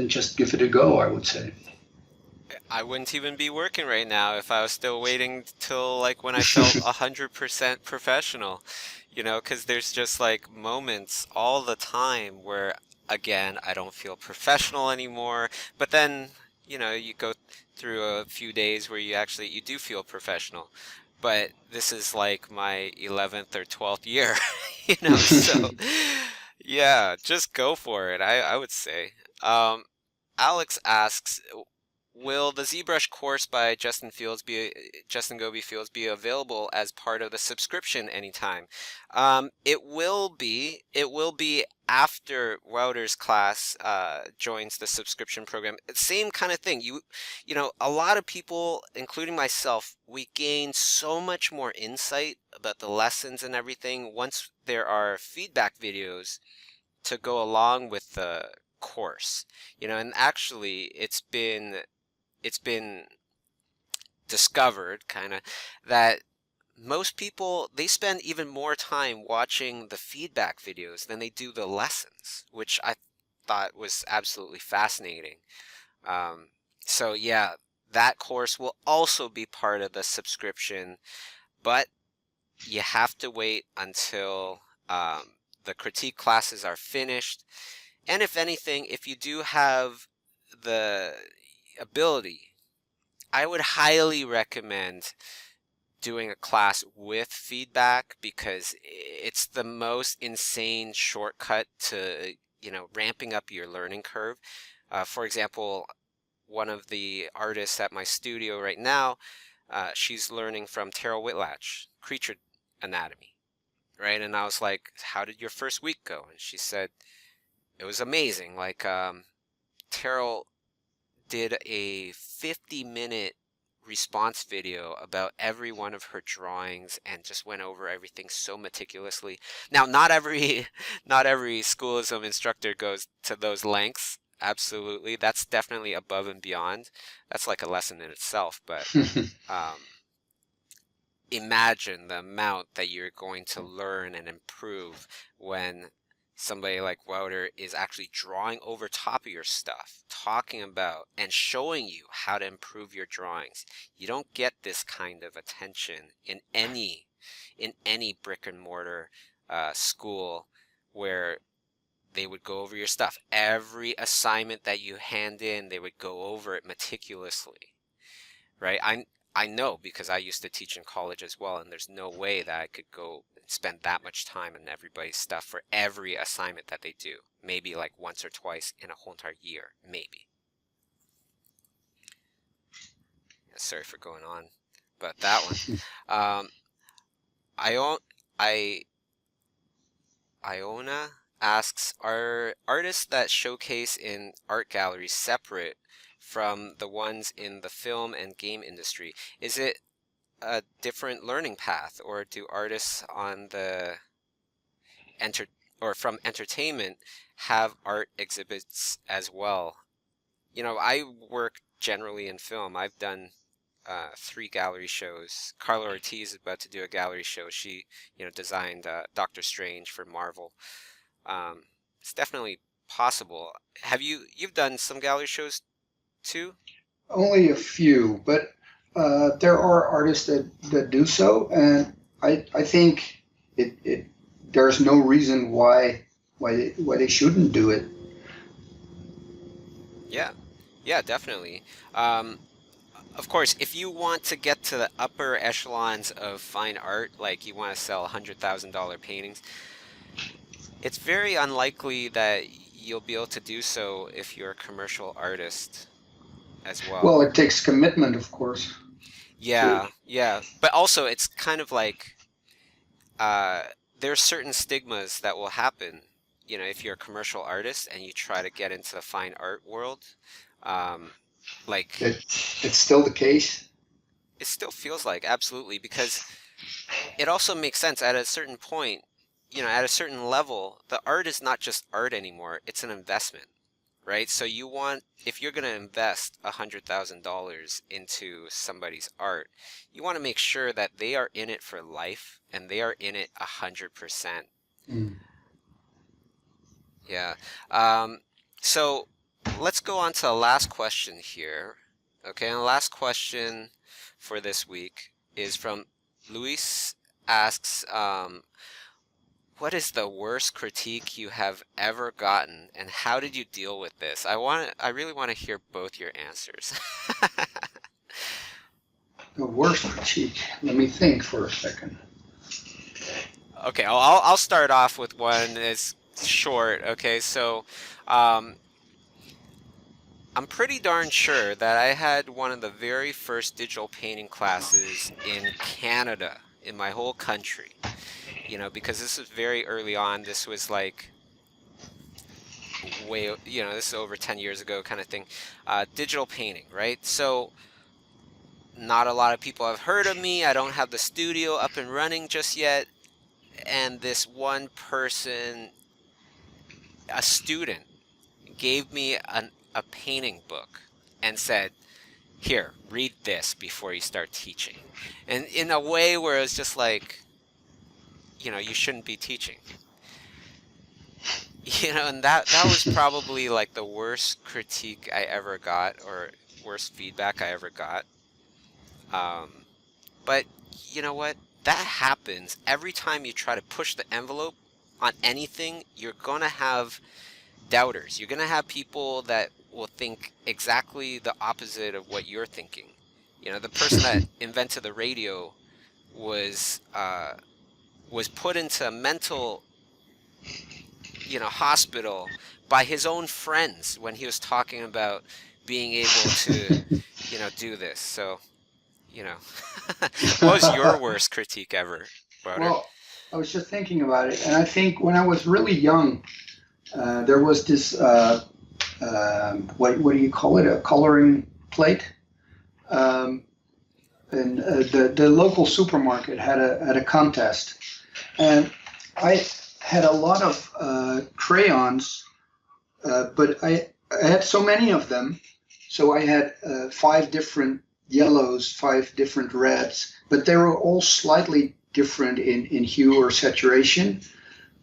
just give it a go, I would say. I wouldn't even be working right now if I was still waiting till like when I felt 100% professional, because there's just like moments all the time where, again, I don't feel professional anymore. But then, you go through a few days where you do feel professional. But this is like my 11th or 12th year, so yeah, just go for it, I would say. Um, Alex asks, will the ZBrush course by Justin Goby Fields be available as part of the subscription anytime? It will be. It will be after Wouter's class joins the subscription program. Same kind of thing. A lot of people, including myself, we gain so much more insight about the lessons and everything once there are feedback videos to go along with the course. And actually it's been discovered kind of that most people, they spend even more time watching the feedback videos than they do the lessons, which I thought was absolutely fascinating. Um, so yeah, that course will also be part of the subscription, but you have to wait until the critique classes are finished. And if anything, if you do have the ability, I would highly recommend doing a class with feedback, because it's the most insane shortcut to, ramping up your learning curve. For example, one of the artists at my studio right now, she's learning from Terrell Whitlatch, Creature Anatomy, right? And I was like, how did your first week go? And she said, it was amazing. Like, Terrell did a 50-minute response video about every one of her drawings and just went over everything so meticulously. Now, not every not every schoolism instructor goes to those lengths. Absolutely. That's definitely above and beyond. That's like a lesson in itself, but imagine the amount that you're going to learn and improve when somebody like Wouter is actually drawing over top of your stuff, talking about and showing you how to improve your drawings. You don't get this kind of attention in any brick and mortar school where they would go over your stuff. Every assignment that you hand in, they would go over it meticulously, right? I know, because I used to teach in college as well, and there's no way that I could go and spend that much time on everybody's stuff for every assignment that they do. Maybe like once or twice in a whole entire year, maybe. Sorry for going on about that one. Iona asks, are artists that showcase in art galleries separate from the ones in the film and game industry? Is it a different learning path, or do artists on the from entertainment have art exhibits as well? I work generally in film. I've done 3 gallery shows. Carla Ortiz is about to do a gallery show. She, designed Doctor Strange for Marvel. It's definitely possible. You've done some gallery shows too? Only a few, but there are artists that do so, and I think there's no reason why they shouldn't do it. Yeah, yeah, definitely. Um, Of course, if you want to get to the upper echelons of fine art, like you want to sell $100,000 paintings, it's very unlikely that you'll be able to do so if you're a commercial artist as well. Well, it takes commitment, of course. To Yeah, yeah. But also, it's kind of like uh, there's certain stigmas that will happen, if you're a commercial artist and you try to get into the fine art world. Um, like, it, it's still the case. it still feels like, absolutely, because it also makes sense at a certain point, at a certain level, the art is not just art anymore, it's an investment, right? So if you're going to invest $100,000 into somebody's art, you want to make sure that they are in it for life and they are in it 100%. Mm. Yeah. So let's go on to the last question here. Okay, and the last question for this week is from Luis asks, what is the worst critique you have ever gotten, and how did you deal with this? I really want to hear both your answers. The worst critique. Let me think for a second. Okay, I'll start off with one that's short. Okay, so um, I'm pretty darn sure that I had one of the very first digital painting classes in Canada, in my whole country. Because this was very early on. This was like this is over 10 years ago kind of thing. Digital painting, right? So not a lot of people have heard of me. I don't have the studio up and running just yet. And this one person, a student, gave me a painting book and said, here, read this before you start teaching. And in a way where it's just like, you shouldn't be teaching. And that was probably like the worst critique I ever got, or worst feedback I ever got. But you know what? That happens every time you try to push the envelope on anything. You're gonna have doubters. You're gonna have people that will think exactly the opposite of what you're thinking. The person that invented the radio was put into a mental hospital by his own friends when he was talking about being able to do this. So you know what was your worst critique ever, Wouter? Well, I was just thinking about it, and I think when I was really young, there was this what do you call it? A coloring plate. Um, and the local supermarket had a contest, and I had a lot of crayons, but I had so many of them, so I had 5 different yellows, 5 different reds, but they were all slightly different in hue or saturation.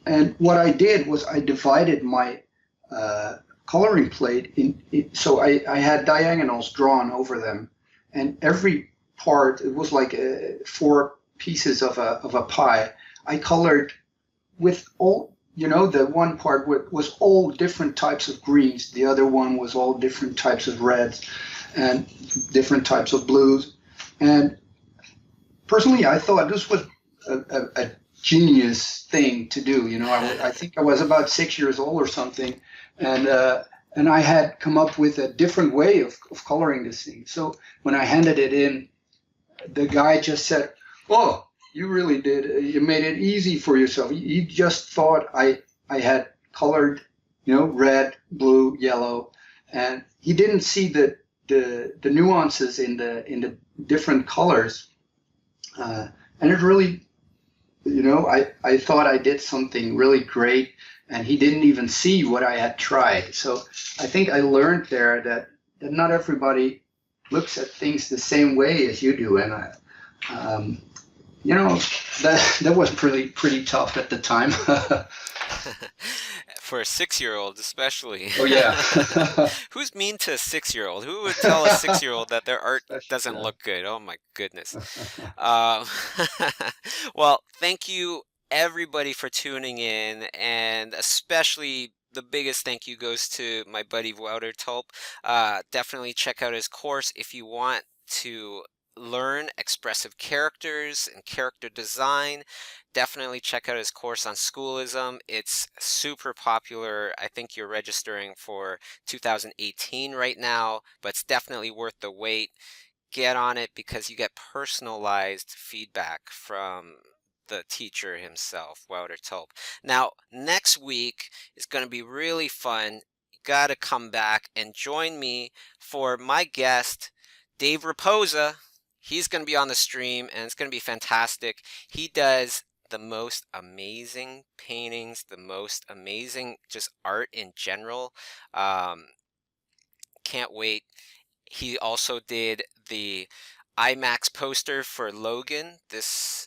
And what I did was I divided my coloring plate so I had diagonals drawn over them, and every part, it was like 4 pieces of a pie. I colored with all, the one part was all different types of greens, the other one was all different types of reds and different types of blues. And personally, I thought this was a genius thing to do. I think I was about 6 years old or something, and I had come up with a different way of coloring this thing. So when I handed it in, the guy just said, "Oh, you really did. You made it easy for yourself. You just thought I had colored, red, blue, yellow, and he didn't see the nuances in the different colors, and it really." I thought I did something really great, and he didn't even see what I had tried. So I think I learned there that not everybody looks at things the same way as you do, and um, that was pretty tough at the time. For a 6-year-old especially. Oh yeah. Who's mean to a 6-year-old? Who would tell a 6-year-old that their art doesn't Yeah. look good? Oh my goodness. Um, well, thank you everybody for tuning in, and especially the biggest thank you goes to my buddy Wouter Tulp. Definitely check out his course if you want to learn expressive characters and character design, definitely check out his course on schoolism. It's super popular. I think you're registering for 2018 right now, but it's definitely worth the wait. Get on it because you get personalized feedback from the teacher himself, Wouter Tulp. Now, next week is going to be really fun. You got to come back and join me for my guest, Dave Raposa. He's going to be on the stream, and it's going to be fantastic. He does the most amazing paintings, the most amazing just art in general. Can't wait. He also did the IMAX poster for Logan, this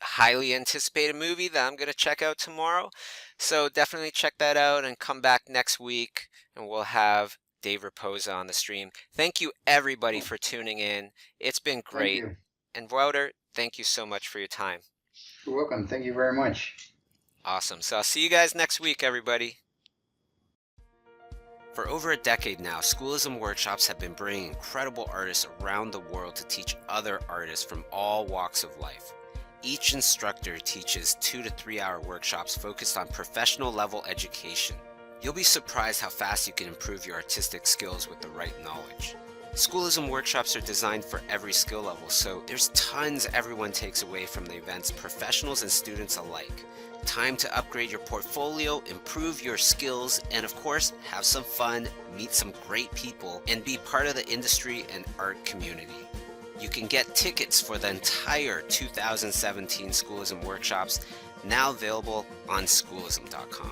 highly anticipated movie that I'm going to check out tomorrow. So definitely check that out and come back next week, and we'll have Dave Raposa on the stream. Thank you everybody for tuning in. It's been Thank great. you. And Wouter, thank you so much for your time. You're welcome. Thank you very much. Awesome. So I'll see you guys next week, everybody. For over a decade now, Schoolism workshops have been bringing incredible artists around the world to teach other artists from all walks of life. Each instructor teaches 2 to 3 hour workshops focused on professional level education. You'll be surprised how fast you can improve your artistic skills with the right knowledge. Schoolism workshops are designed for every skill level, so there's tons everyone takes away from the events, professionals and students alike. Time to upgrade your portfolio, improve your skills, and of course, have some fun, meet some great people, and be part of the industry and art community. You can get tickets for the entire 2017 Schoolism workshops, now available on schoolism.com.